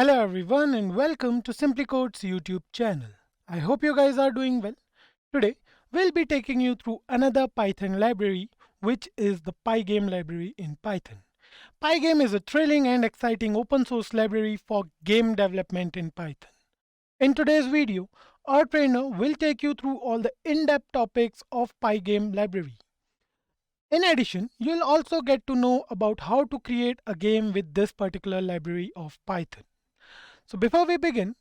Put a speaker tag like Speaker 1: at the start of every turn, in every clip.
Speaker 1: Hello everyone and welcome to SimpliCode's YouTube channel. I hope you guys are doing well. Today we'll be taking you through another Python library, which is the Pygame library in Python. Pygame is a thrilling and exciting open source library for game development in Python. In today's video, our trainer will take you through all the in-depth topics of Pygame library. In addition, you'll also get to know about how to create a game with this particular library of Python. So before we begin,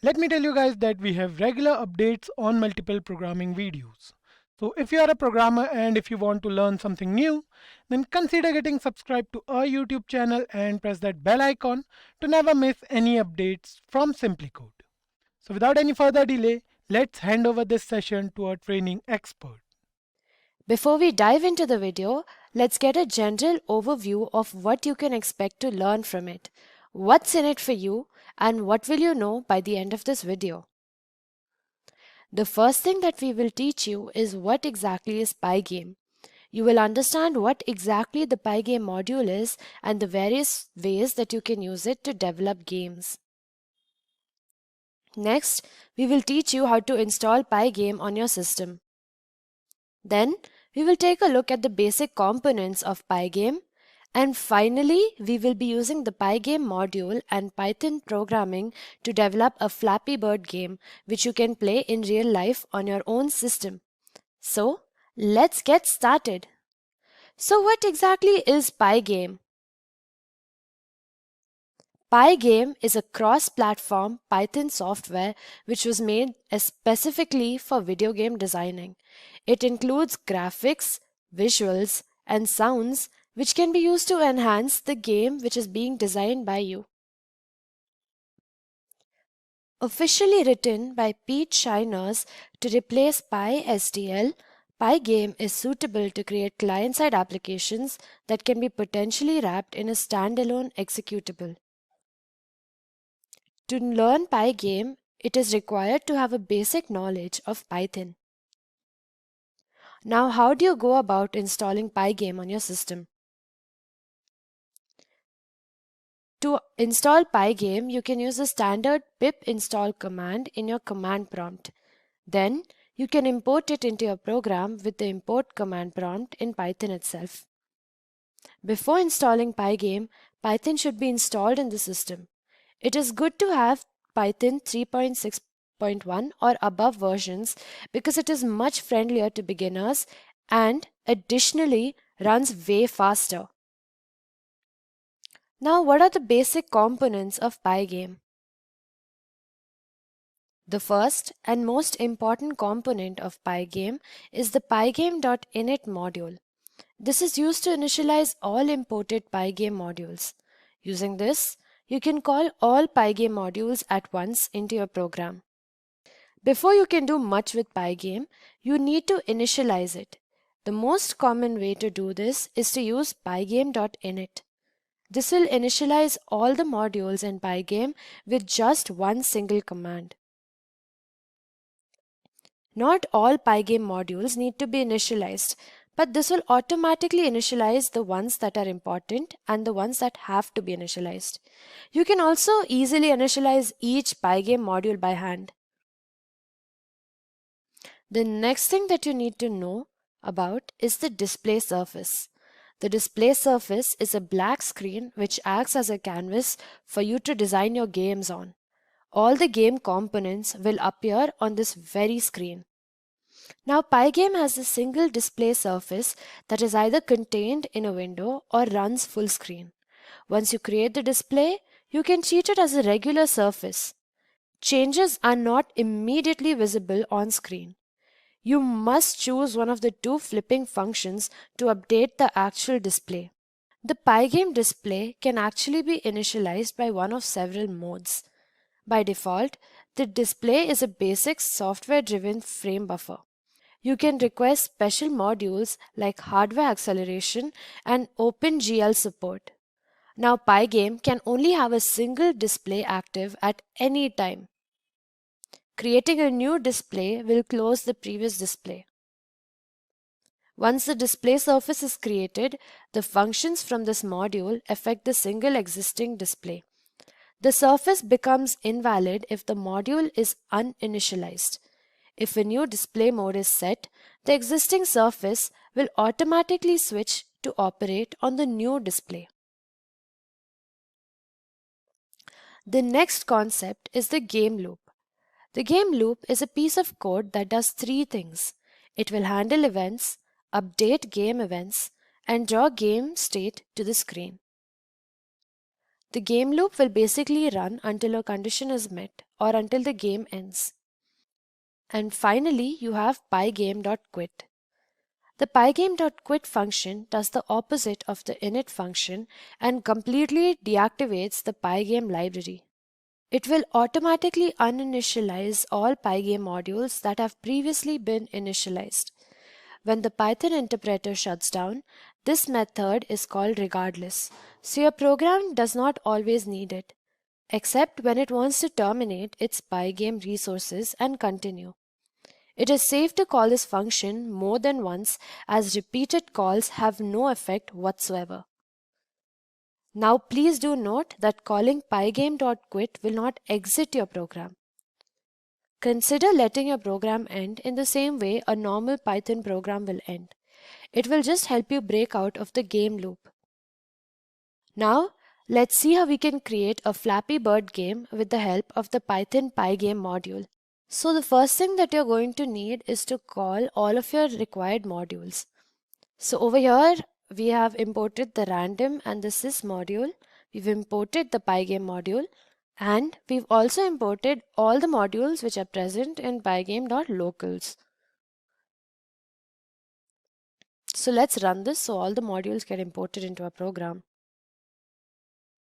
Speaker 1: let me tell you guys that we have regular updates on multiple programming videos. So if you are a programmer and if you want to learn something new, then consider getting subscribed to our YouTube channel and press that bell icon to never miss any updates from SimpliCode. So without any further delay, let's hand over this session to our training expert.
Speaker 2: Before we dive into the video, let's get a general overview of what you can expect to learn from it. What's in it for you and what will you know by the end of this video? The first thing that we will teach you is what exactly is Pygame. You will understand what exactly the Pygame module is and the various ways that you can use it to develop games. Next, we will teach you how to install Pygame on your system. Then, we will take a look at the basic components of Pygame. And finally, we will be using the Pygame module and Python programming to develop a Flappy Bird game, which you can play in real life on your own system. So, let's get started. So, what exactly is Pygame? Pygame is a cross-platform Python software which was made specifically for video game designing. It includes graphics, visuals, and sounds which can be used to enhance the game which is being designed by you. Officially written by Pete Shiners to replace PySTL, Pygame is suitable to create client-side applications that can be potentially wrapped in a standalone executable. To learn Pygame, it is required to have a basic knowledge of Python. Now, how do you go about installing Pygame on your system? To install Pygame, you can use the standard pip install command in your command prompt. Then, you can import it into your program with the import command prompt in Python itself. Before installing Pygame, Python should be installed in the system. It is good to have Python 3.6.1 or above versions because it is much friendlier to beginners and additionally runs way faster. Now, what are the basic components of Pygame? The first and most important component of Pygame is the pygame.init module. This is used to initialize all imported Pygame modules. Using this, you can call all Pygame modules at once into your program. Before you can do much with Pygame, you need to initialize it. The most common way to do this is to use pygame.init. This will initialize all the modules in Pygame with just one single command. Not all Pygame modules need to be initialized, but this will automatically initialize the ones that are important and the ones that have to be initialized. You can also easily initialize each Pygame module by hand. The next thing that you need to know about is the display surface. The display surface is a black screen which acts as a canvas for you to design your games on. All the game components will appear on this very screen. Now, Pygame has a single display surface that is either contained in a window or runs full screen. Once you create the display, you can treat it as a regular surface. Changes are not immediately visible on screen. You must choose one of the two flipping functions to update the actual display. The Pygame display can actually be initialized by one of several modes. By default, the display is a basic software-driven frame buffer. You can request special modules like hardware acceleration and OpenGL support. Now, Pygame can only have a single display active at any time. Creating a new display will close the previous display. Once the display surface is created, the functions from this module affect the single existing display. The surface becomes invalid if the module is uninitialized. If a new display mode is set, the existing surface will automatically switch to operate on the new display. The next concept is the game loop. The game loop is a piece of code that does three things. It will handle events, update game events, and draw game state to the screen. The game loop will basically run until a condition is met or until the game ends. And finally, you have pygame.quit. The pygame.quit function does the opposite of the init function and completely deactivates the Pygame library. It will automatically uninitialize all Pygame modules that have previously been initialized. When the Python interpreter shuts down, this method is called regardless, so your program does not always need it, except when it wants to terminate its Pygame resources and continue. It is safe to call this function more than once, as repeated calls have no effect whatsoever. Now please do note that calling pygame.quit will not exit your program. Consider letting your program end in the same way a normal Python program will end. It will just help you break out of the game loop. Now, let's see how we can create a Flappy Bird game with the help of the Python Pygame module. So the first thing that you're going to need is to call all of your required modules. So over here, we have imported the random and the sys module. We've imported the Pygame module. And we've also imported all the modules which are present in pygame.locals. So let's run this so all the modules get imported into our program.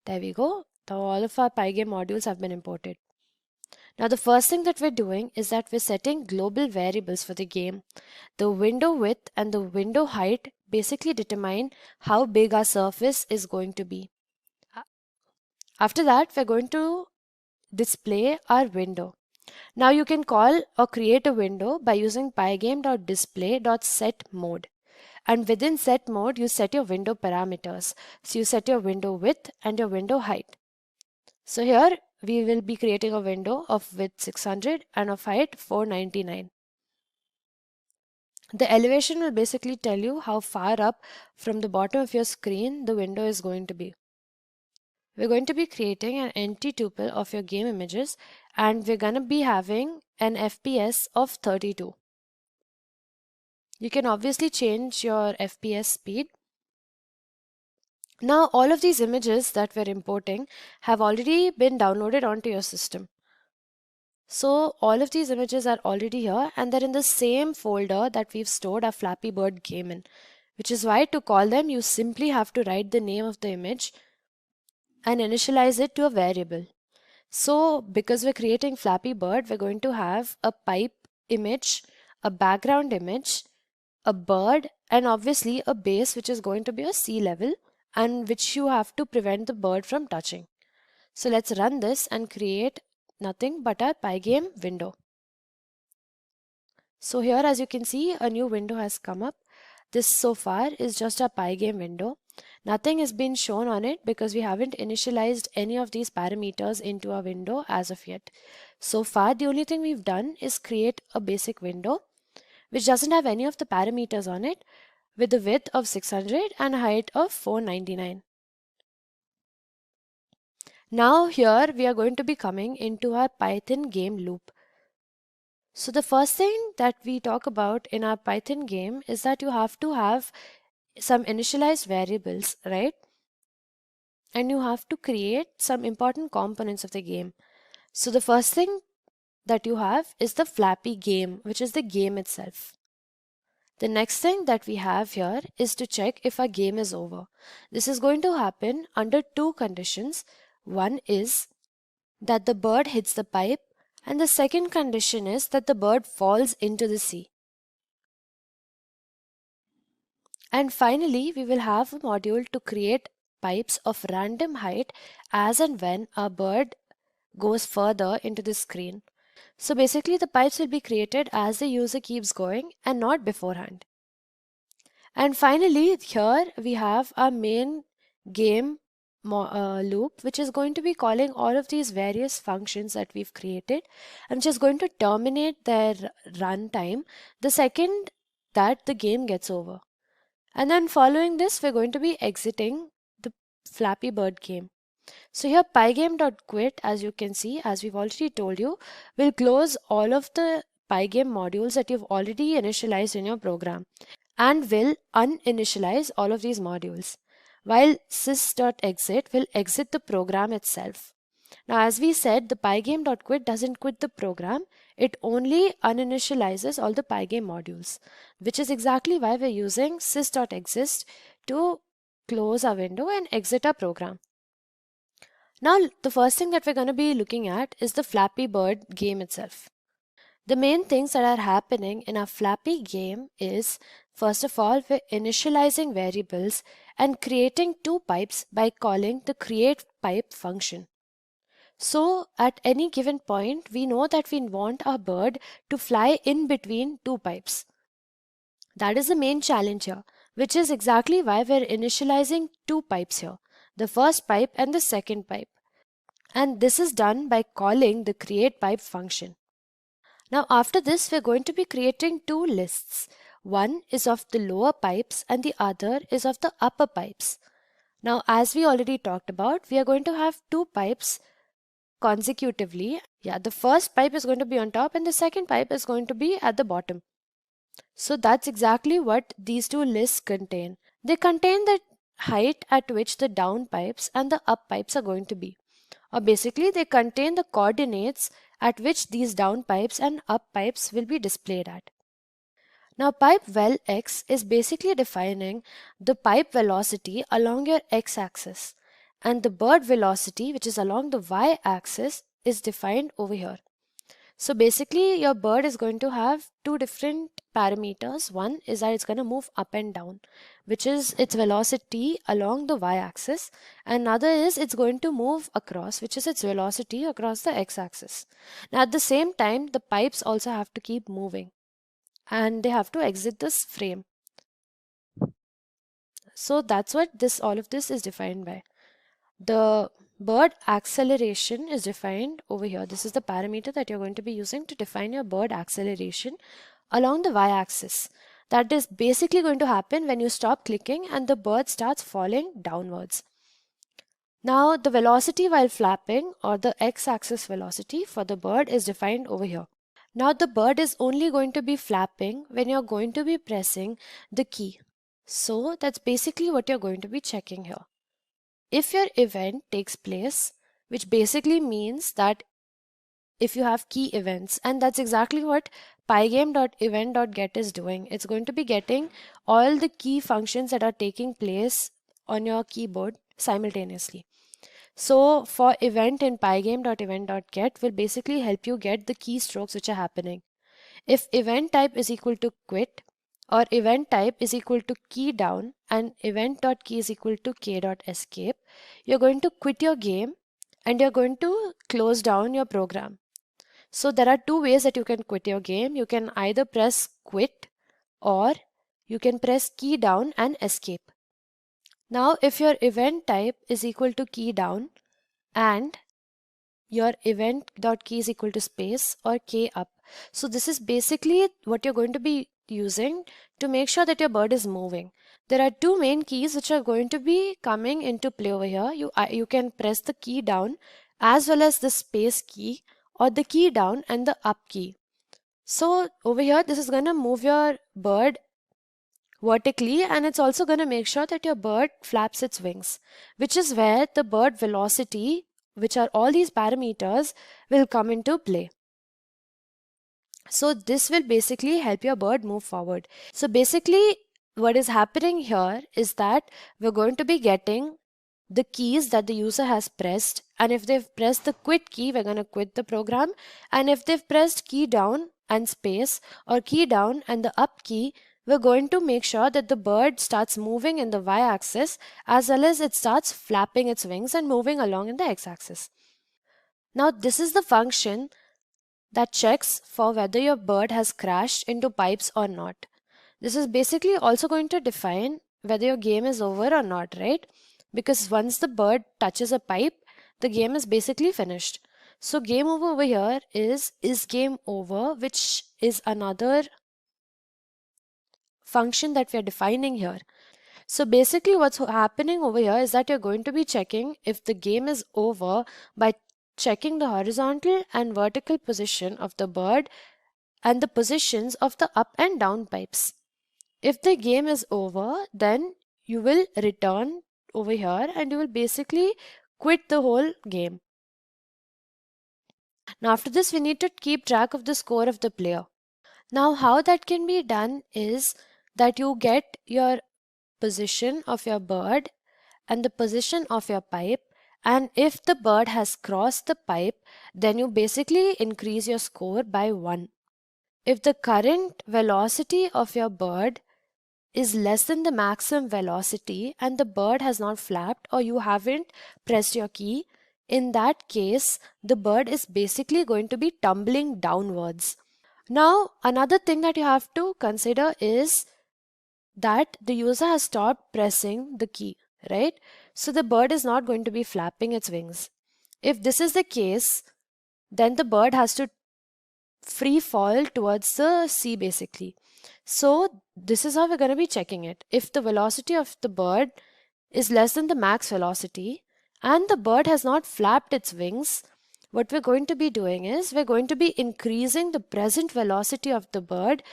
Speaker 2: There we go. Now all of our Pygame modules have been imported. Now the first thing that we're doing is that we're setting global variables for the game. The window width and the window height basically determine how big our surface is going to be. After that, we're going to display our window. Now you can call or create a window by using pygame.display.setMode. And within set mode, you set your window parameters. So you set your window width and your window height. So here we will be creating a window of width 600 and of height 499. The elevation will basically tell you how far up from the bottom of your screen the window is going to be. We're going to be creating an empty tuple of your game images, and we're going to be having an FPS of 32. You can obviously change your FPS speed. Now all of these images that we're importing have already been downloaded onto your system. So all of these images are already here, and they're in the same folder that we've stored our Flappy Bird game in, which is why to call them you simply have to write the name of the image and initialize it to a variable. So because we're creating Flappy Bird, we're going to have a pipe image, a background image, a bird, and obviously a base which is going to be a sea level and which you have to prevent the bird from touching. So let's run this and create nothing but our Pygame window. So here, as you can see, a new window has come up. This so far is just a Pygame window. Nothing has been shown on it because we haven't initialized any of these parameters into our window as of yet. So far, the only thing we've done is create a basic window which doesn't have any of the parameters on it, with a width of 600 and a height of 499. Now here we are going to be coming into our Python game loop. So the first thing that we talk about in our Python game is that you have to have some initialized variables, right? And you have to create some important components of the game. So the first thing that you have is the Flappy game, which is the game itself. The next thing that we have here is to check if our game is over. This is going to happen under two conditions. One is that the bird hits the pipe, and the second condition is that the bird falls into the sea. And finally, we will have a module to create pipes of random height as and when a bird goes further into the screen. So basically the pipes will be created as the user keeps going and not beforehand. And finally, here we have our main game loop, which is going to be calling all of these various functions that we've created, and which is going to terminate their runtime the second that the game gets over. And then following this, we're going to be exiting the Flappy Bird game. So here pygame.quit, as you can see, as we've already told you, will close all of the Pygame modules that you've already initialized in your program and will uninitialize all of these modules, while sys.exit will exit the program itself. Now, as we said, the pygame.quit doesn't quit the program, it only uninitializes all the pygame modules, which is exactly why we're using sys.exit to close our window and exit our program. Now, the first thing that we're going to be looking at is the Flappy Bird game itself. The main things that are happening in our Flappy game is, first of all, we're initializing variables and creating two pipes by calling the createPipe function. So at any given point, we know that we want our bird to fly in between two pipes. That is the main challenge here, which is exactly why we're initializing two pipes here, the first pipe and the second pipe. And this is done by calling the createPipe function. Now after this, we're going to be creating two lists. One is of the lower pipes and the other is of the upper pipes. Now, as we already talked about, we are going to have two pipes consecutively. Yeah, the first pipe is going to be on top and the second pipe is going to be at the bottom. So that's exactly what these two lists contain. They contain the height at which the down pipes and the up pipes are going to be. Or basically, they contain the coordinates at which these down pipes and up pipes will be displayed at. Now, pipe vel x is basically defining the pipe velocity along your x-axis, and the bird velocity, which is along the y-axis, is defined over here. So basically, your bird is going to have two different parameters. One is that it's going to move up and down, which is its velocity along the y-axis. Another is it's going to move across, which is its velocity across the x-axis. Now at the same time, the pipes also have to keep moving and they have to exit this frame. So that's what all of this is defined by. The bird acceleration is defined over here. This is the parameter that you're going to be using to define your bird acceleration along the y-axis. That is basically going to happen when you stop clicking and the bird starts falling downwards. Now the velocity while flapping, or the x-axis velocity for the bird, is defined over here. Now the bird is only going to be flapping when you're going to be pressing the key. So that's basically what you're going to be checking here. If your event takes place, which basically means that if you have key events, and that's exactly what pygame.event.get is doing. It's going to be getting all the key functions that are taking place on your keyboard simultaneously. So for event in pygame.event.get will basically help you get the keystrokes which are happening. If event type is equal to quit, or event type is equal to key down, and event.key is equal to k.escape, you're going to quit your game and you're going to close down your program. So there are two ways that you can quit your game. You can either press quit or you can press key down and escape. Now if your event type is equal to key down and your event.key is equal to space or k up, so this is basically what you're going to be using to make sure that your bird is moving. There are two main keys which are going to be coming into play over here. You can press the key down as well as the space key, or the key down and the up key. So over here, this is going to move your bird vertically, and it's also going to make sure that your bird flaps its wings, which is where the bird velocity, which are all these parameters, will come into play. So this will basically help your bird move forward. So basically what is happening here is that we're going to be getting the keys that the user has pressed, and if they've pressed the quit key, we're going to quit the program, and if they've pressed key down and space or key down and the up key, we're going to make sure that the bird starts moving in the y-axis as well as it starts flapping its wings and moving along in the x-axis. Now this is the function that checks for whether your bird has crashed into pipes or not. This is basically also going to define whether your game is over or not, right? because once the bird touches a pipe, the game is basically finished. So game over here is game over, which is another function that we are defining here. So basically what's happening over here is that you're going to be checking if the game is over by checking the horizontal and vertical position of the bird and the positions of the up and down pipes. If the game is over, then you will return over here and you will basically quit the whole game. Now after this, we need to keep track of the score of the player. Now how that can be done is that you get your position of your bird and the position of your pipe, and if the bird has crossed the pipe, then you basically increase your score by 1. If the current velocity of your bird is less than the maximum velocity and the bird has not flapped or you haven't pressed your key, in that case the bird is basically going to be tumbling downwards. Now another thing that you have to consider is that the user has stopped pressing the key, right? So the bird is not going to be flapping its wings. If this is the case, then the bird has to free fall towards the sea basically. So this is how we're going to be checking it. If the velocity of the bird is less than the max velocity and the bird has not flapped its wings, what we're going to be doing is we're going to be increasing the present velocity of the bird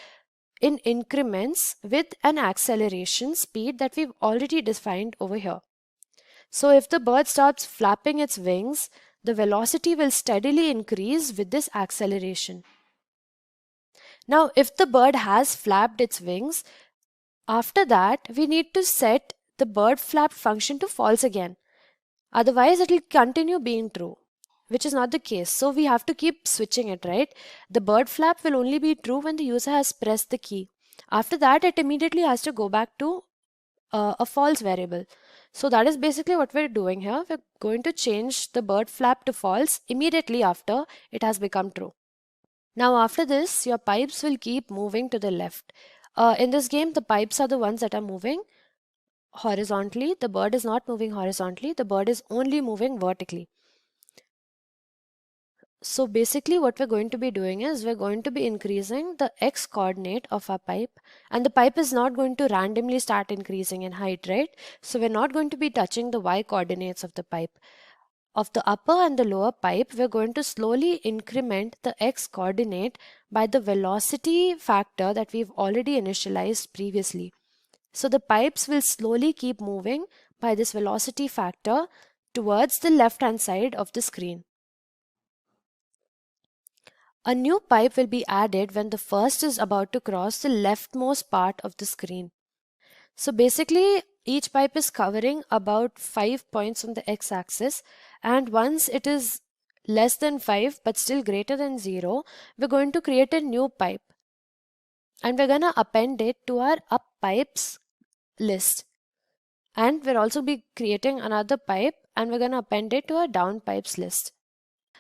Speaker 2: in increments with an acceleration speed that we've already defined over here. So if the bird starts flapping its wings, the velocity will steadily increase with this acceleration. Now if the bird has flapped its wings, after that we need to set the bird flap function to false again. Otherwise it will continue being true, which is not the case. So we have to keep switching it, right? The bird flap will only be true when the user has pressed the key. After that, it immediately has to go back to a false variable. So that is basically what we're doing here. We're going to change the bird flap to false immediately after it has become true. Now after this, your pipes will keep moving to the left. In this game, the pipes are the ones that are moving horizontally. The bird is not moving horizontally. The bird is only moving vertically. So basically what we're going to be doing is we're going to be increasing the x coordinate of our pipe, and the pipe is not going to randomly start increasing in height, right? So we're not going to be touching the y coordinates of the pipe. Of the upper and the lower pipe, we're going to slowly increment the x coordinate by the velocity factor that we've already initialized previously. So the pipes will slowly keep moving by this velocity factor towards the left hand side of the screen. A new pipe will be added when the first is about to cross the leftmost part of the screen. So basically, each pipe is covering about 5 points on the x-axis, and once it is less than 5 but still greater than 0, we're going to create a new pipe. And we're going to append it to our up pipes list. And we'll also be creating another pipe and we're going to append it to our down pipes list.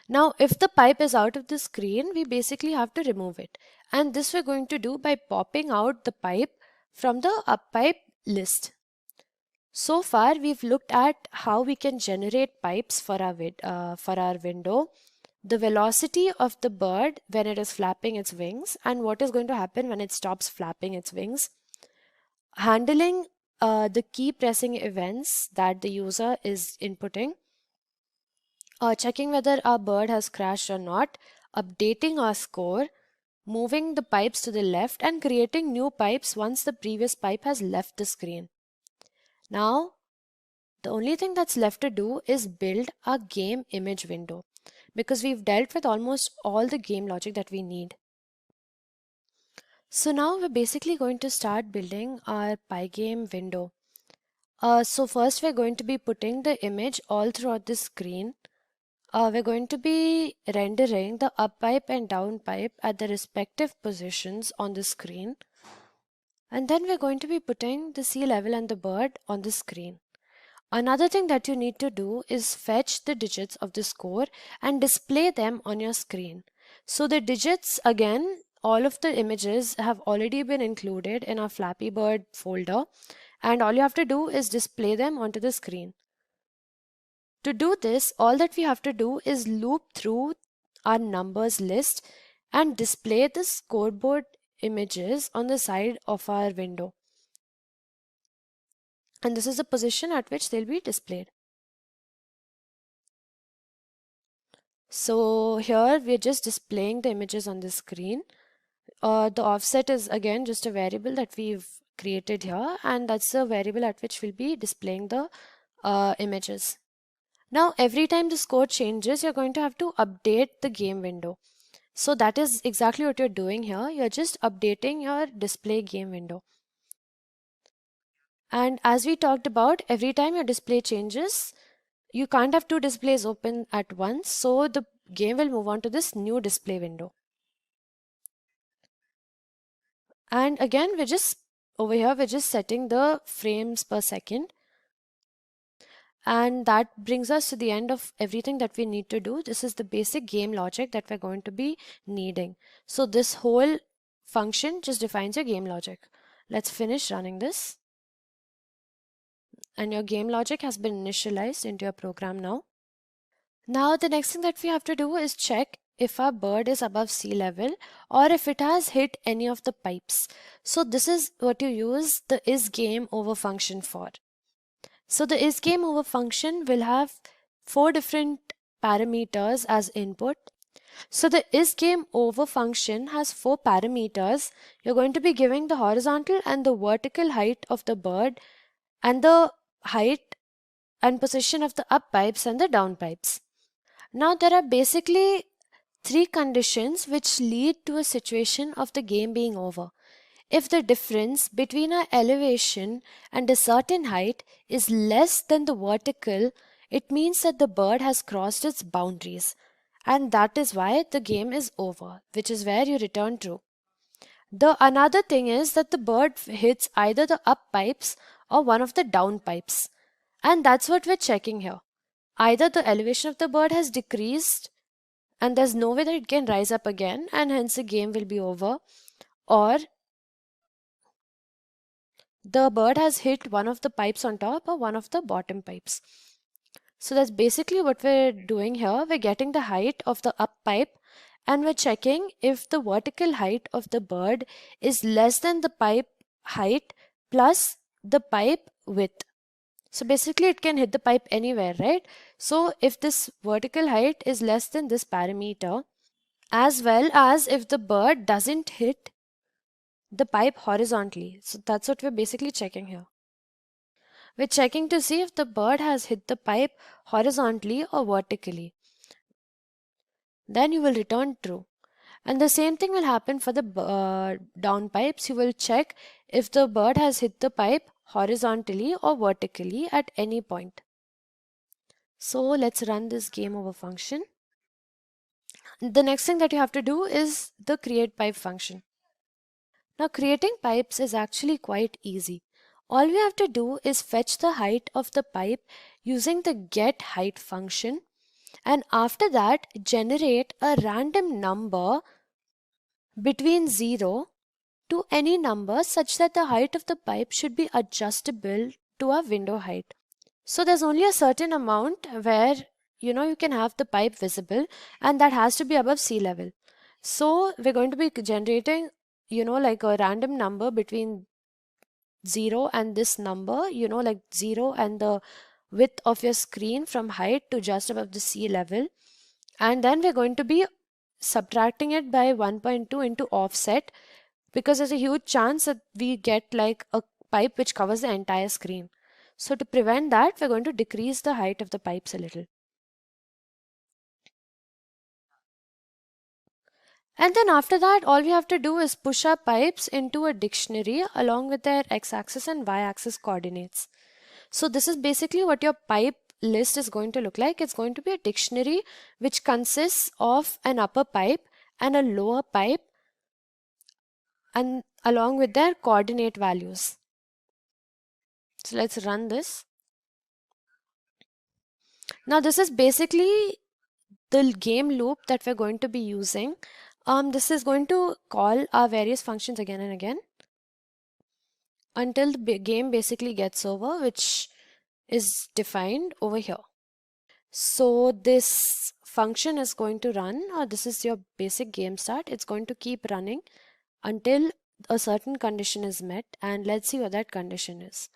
Speaker 2: Now, if the pipe is out of the screen, we basically have to remove it. And this we're going to do by popping out the pipe from the up pipe list. So far, we've looked at how we can generate pipes for our window, the velocity of the bird when it is flapping its wings, and what is going to happen when it stops flapping its wings, handling the key pressing events that the user is inputting, checking whether our bird has crashed or not, updating our score, moving the pipes to the left, and creating new pipes once the previous pipe has left the screen. Now, the only thing that's left to do is build a game image window, because we've dealt with almost all the game logic that we need. So now we're basically going to start building our Pygame window. So first we're going to be putting the image all throughout the screen. We're going to be rendering the up pipe and down pipe at the respective positions on the screen. And then we're going to be putting the sea level and the bird on the screen. Another thing that you need to do is fetch the digits of the score and display them on your screen. So the digits, again, all of the images have already been included in our Flappy Bird folder, and all you have to do is display them onto the screen. To do this, all that we have to do is loop through our numbers list and display the scoreboard images on the side of our window. And this is the position at which they'll be displayed. So here we're just displaying the images on the screen. The offset is again just a variable that we've created here, and that's a variable at which we'll be displaying the images. Now every time the score changes, you're going to have to update the game window. So that is exactly what you're doing here. You're just updating your display game window. And as we talked about, every time your display changes, you can't have two displays open at once. So the game will move on to this new display window. And again, we're just over here, we're just setting the frames per second. And that brings us to the end of everything that we need to do. This is the basic game logic that we're going to be needing. So this whole function just defines your game logic. Let's finish running this. And your game logic has been initialized into your program now. Now the next thing that we have to do is check if our bird is above sea level or if it has hit any of the pipes. So this is what you use the isGameOver function for. So the isGameOver function will have 4 different parameters as input. So the isGameOver function has 4 parameters. You're going to be giving the horizontal and the vertical height of the bird and the height and position of the up pipes and the down pipes. Now there are basically 3 conditions which lead to a situation of the game being over. If the difference between our elevation and a certain height is less than the vertical, it means that the bird has crossed its boundaries. And that is why the game is over, which is where you return true. The another thing is that the bird hits either the up pipes or one of the down pipes. And that's what we're checking here. Either the elevation of the bird has decreased and there's no way that it can rise up again, and hence the game will be over, or the bird has hit one of the pipes on top or one of the bottom pipes. So that's basically what we're doing here. We're getting the height of the up pipe and we're checking if the vertical height of the bird is less than the pipe height plus the pipe width. So basically it can hit the pipe anywhere, right? So if this vertical height is less than this parameter, as well as if the bird doesn't hit the pipe horizontally. So that's what we're basically checking here. We're checking to see if the bird has hit the pipe horizontally or vertically. Then you will return true. And the same thing will happen for the down pipes. You will check if the bird has hit the pipe horizontally or vertically at any point. So let's run this game over function. The next thing that you have to do is the create pipe function. Now creating pipes is actually quite easy. All we have to do is fetch the height of the pipe using the getHeight function, and after that generate a random number between 0 to any number such that the height of the pipe should be adjustable to our window height. So there's only a certain amount where you can have the pipe visible, and that has to be above sea level. So we're going to be generating like a random number between 0 and this number, like 0 and the width of your screen from height to just above the sea level. And then we're going to be subtracting it by 1.2 into offset, because there's a huge chance that we get like a pipe which covers the entire screen. So to prevent that, we're going to decrease the height of the pipes a little. And then after that, all we have to do is push our pipes into a dictionary along with their x-axis and y-axis coordinates. So this is basically what your pipe list is going to look like. It's going to be a dictionary which consists of an upper pipe and a lower pipe, and along with their coordinate values. So let's run this. Now this is basically the game loop that we're going to be using. This is going to call our various functions again and again until the game basically gets over, which is defined over here. So this function is going to run, or this is your basic game start. It's going to keep running until a certain condition is met, and let's see what that condition is.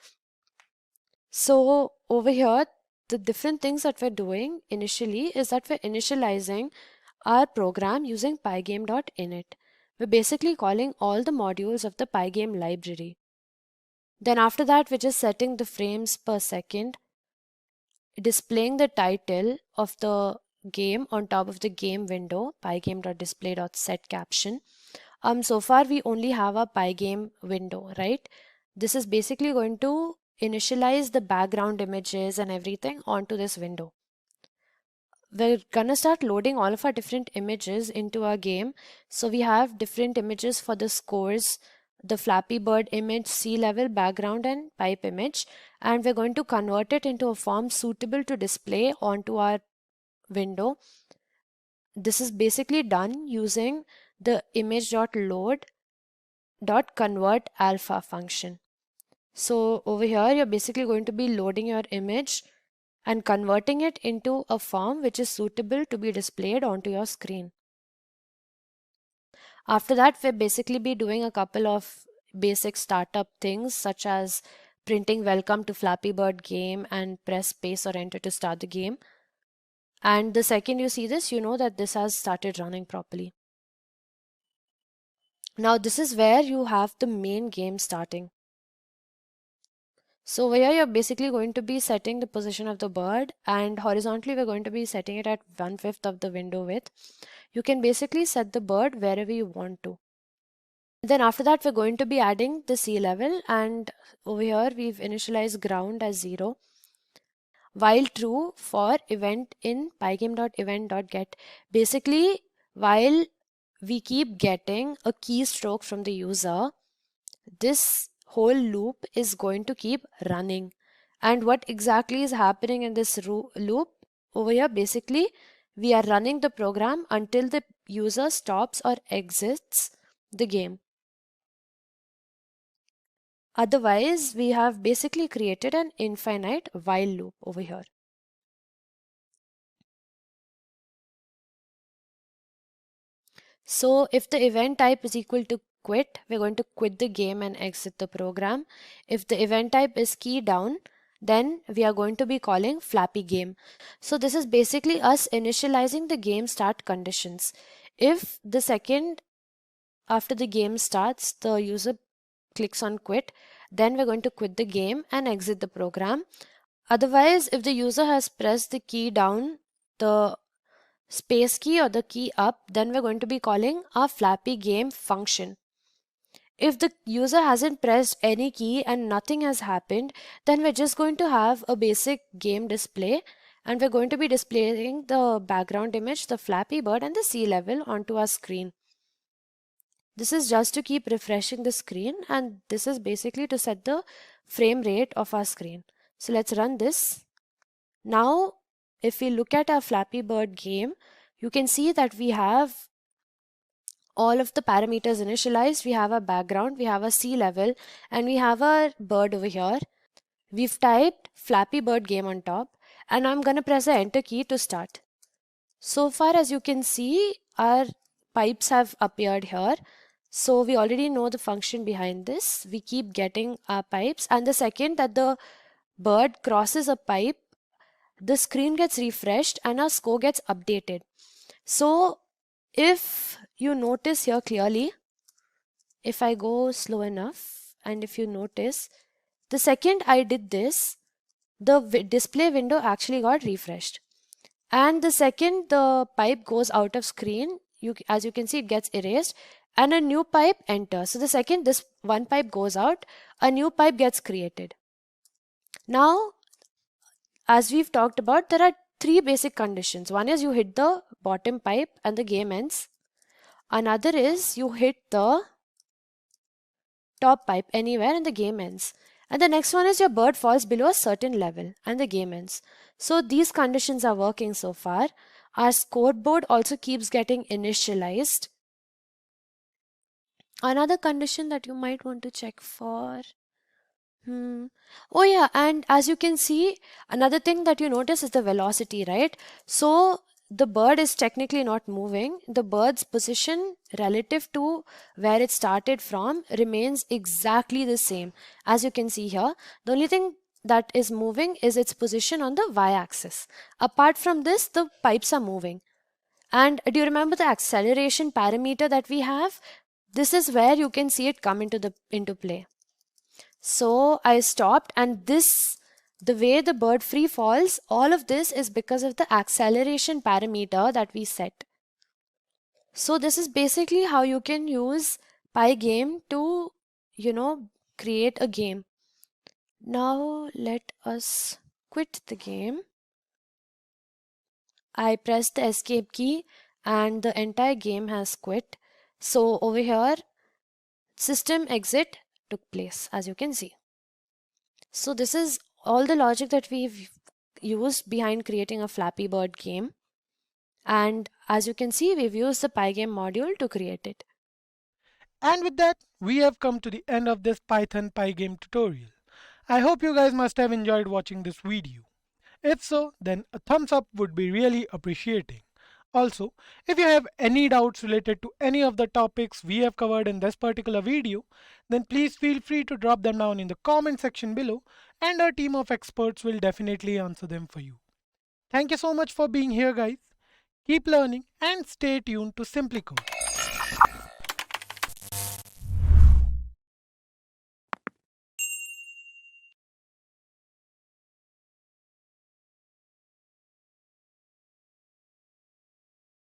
Speaker 2: So over here, the different things that we're doing initially is that we're initializing our program using pygame.init. We're basically calling all the modules of the Pygame library. Then after that, we're just setting the frames per second, displaying the title of the game on top of the game window, pygame.display.setCaption. So far we only have a Pygame window, right? This is basically going to initialize the background images and everything onto this window. We're gonna start loading all of our different images into our game. So we have different images for the scores, the Flappy Bird image, sea level, background and pipe image, and we're going to convert it into a form suitable to display onto our window. This is basically done using the image.load.convert alpha function. So over here, you're basically going to be loading your image and converting it into a form which is suitable to be displayed onto your screen. After that, we'll basically be doing a couple of basic startup things such as printing welcome to Flappy Bird game and press space or enter to start the game. And the second you see this, you know that this has started running properly. Now this is where you have the main game starting. So here you're basically going to be setting the position of the bird, and horizontally we're going to be setting it at 1/5 of the window width. You can basically set the bird wherever you want to. Then after that we're going to be adding the sea level, and over here we've initialized ground as 0, while true for event in pygame.event.get. Basically, while we keep getting a keystroke from the user, this whole loop is going to keep running. And what exactly is happening in this loop over here, basically we are running the program until the user stops or exits the game. Otherwise, we have basically created an infinite while loop over here. So if the event type is equal to quit, we're going to quit the game and exit the program. If the event type is key down, then we are going to be calling Flappy game. So this is basically us initializing the game start conditions. If the second after the game starts, the user clicks on quit, then we're going to quit the game and exit the program. Otherwise, if the user has pressed the key down, the space key or the key up, then we're going to be calling our Flappy game function. If the user hasn't pressed any key and nothing has happened, then we're just going to have a basic game display, and we're going to be displaying the background image, the Flappy Bird and the sea level onto our screen. This is just to keep refreshing the screen, and this is basically to set the frame rate of our screen. So let's run this. Now, if we look at our Flappy Bird game, you can see that we have all of the parameters initialized. We have a background, we have a sea level, and we have a bird over here. We've typed Flappy Bird game on top, and I'm going to press the enter key to start. So far as you can see, our pipes have appeared here. So we already know the function behind this. We keep getting our pipes, and the second that the bird crosses a pipe, the screen gets refreshed and our score gets updated. So if you notice here clearly, if I go slow enough, and if you notice, the second I did this, the display window actually got refreshed. And the second the pipe goes out of screen, as you can see, it gets erased and a new pipe enters. So the second this one pipe goes out, a new pipe gets created. Now, as we've talked about, there are three basic conditions. One is you hit the bottom pipe and the game ends. Another is you hit the top pipe anywhere and the game ends. And the next one is your bird falls below a certain level and the game ends. So these conditions are working so far. Our scoreboard also keeps getting initialized. Another condition that you might want to check for Hmm. Oh yeah, and as you can see, another thing that you notice is the velocity, right? So the bird is technically not moving. The bird's position relative to where it started from remains exactly the same. As you can see here, the only thing that is moving is its position on the y-axis. Apart from this, the pipes are moving. And do you remember the acceleration parameter that we have? This is where you can see it come into play. So I stopped, and the way the bird free falls, all of this is because of the acceleration parameter that we set. So this is basically how you can use Pygame to, you know, create a game. Now let us quit the game. I pressed the escape key and the entire game has quit. So over here, system exit took place, as you can see. So this is all the logic that we've used behind creating a Flappy Bird game. And as you can see, we've used the Pygame module to create it.
Speaker 1: And with that, we have come to the end of this Python Pygame tutorial. I hope you guys must have enjoyed watching this video. If so, then a thumbs up would be really appreciating. Also, if you have any doubts related to any of the topics we have covered in this particular video, then please feel free to drop them down in the comment section below and our team of experts will definitely answer them for you. Thank you so much for being here guys. Keep learning and stay tuned to SimpliCode.